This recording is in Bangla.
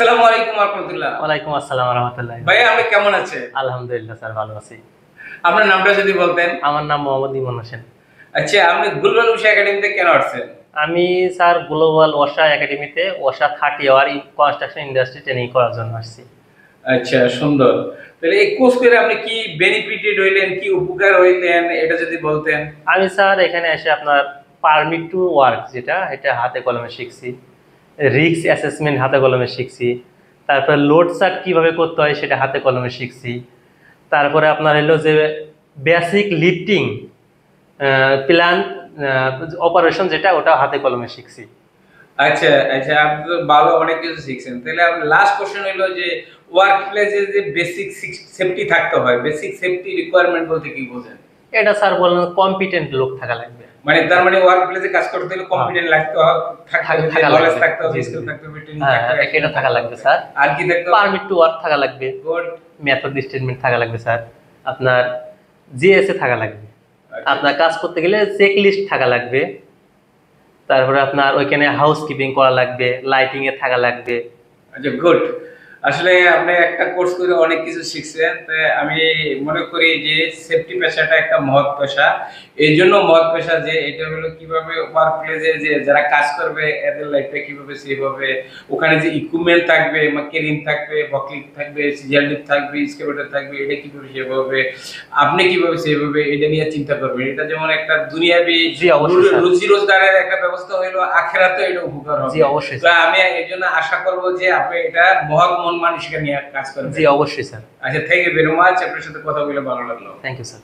আসসালামু আলাইকুম রাহমাতুল্লাহ। ওয়ালাইকুম আসসালাম রাহমাতুল্লাহ। ভাইয়া আপনি কেমন আছেন? আলহামদুলিল্লাহ স্যার ভালো আছি। আপনার নামটা যদি বলতেন? আমার নাম মোহাম্মদ ইমন হোসেন। আচ্ছা, আপনি গুলবাল উষা একাডেমিতে কেন আসছেন? আমি স্যার গ্লোবাল ওশা একাডেমিতে ওশা 30 আওয়ার কনস্ট্রাকশন ইন্ডাস্ট্রি ট্রেনিং করার জন্য আসছি। আচ্ছা, সুন্দর। তাহলে এই কোর্স করে আপনি কি বেনিফিটেড হইলেন, কি উপকার হইলেন এটা যদি বলতেন? আমি স্যার এখানে এসে আপনার পারমিট টু ওয়ার্ক যেটা এটা হাতে কলমে শিখছি। রিস্ক অ্যাসেসমেন্ট হাতে কলমে শিখছি। তারপরে লোড চার্ট কিভাবে করতে হয় সেটা হাতে কলমে শিখছি। তারপরে আপনার হলো যে বেসিক লিফটিং প্ল্যান অপারেশন যেটা ওটা হাতে কলমে শিখছি। আচ্ছা, আচ্ছা, আপনি তো ভালো অনেক কিছু শিখছেন। তাহলে লাস্ট কোশ্চেন হইলো যে ওয়ার্ক প্লেসে যে বেসিক সেফটি থাকতে হয়, বেসিক সেফটি রিকোয়ারমেন্ট বলতে কি বোঝেন? এটা স্যার বললেন কম্পিটেন্ট লোক থাকা লাগবে। মানে তার মানে ওয়ার্ক প্লেসে কাজ করতে হলে কম্পিটেন্ট লাগতে হবে, নলেজ থাকতে হবে, স্কিল থাকতে হবে, ট্রেনিং থাকতে হবে। এটা থাকা লাগবে স্যার। আর কি থাকতে হবে? পারমিট টু ওয়ার্ক থাকা লাগবে। গুড। মেথড স্টেটমেন্ট থাকা লাগবে স্যার। আপনার জিএসএ থাকা লাগবে। আপনার কাজ করতে গেলে চেক লিস্ট থাকা লাগবে। তারপরে আপনার ওইখানে হাউসকিপিং করা লাগবে, লাইটিং এ থাকা লাগবে। আচ্ছা, গুড। আসলে আপনি একটা কোর্স করে অনেক কিছু শিখছেন। তাই আমি মনে করি যে সেফটি পেশাটা একটা মহৎ পেশা। এই জন্য মহৎ পেশা যে এটা হলো কিভাবে ওয়ার্ক প্লেসে যে যারা কাজ করবে এদের লাইফটা কিভাবে সেভ হবে, ওখানে যে ইকুইপমেন্ট থাকবে, কেরিন থাকবে, বকলিফ থাকবে, সিজিএল লিফট থাকবে, এক্সকাভেটর থাকবে, এটা কিভাবে সেভ হবে, আপনি কিভাবে সেভ হবে এটা নিয়ে চিন্তা করবেন। এটা যেমন একটা দুনিয়াবি রুজি রোজগারের একটা ব্যবস্থা হইলো, আখেরাতে এটা উপকার হবে। জি অবশ্যই। তো আমি এই জন্য আশা করব যে আপনি এটা মহৎ মন মানসিকতা নিয়ে কাজ করবেন। জি অবশ্যই স্যার। আচ্ছা, থ্যাংক ইউ ভেরি মাচ। আপনার সাথে কথা বলে ভালো লাগলো। Thank you sir.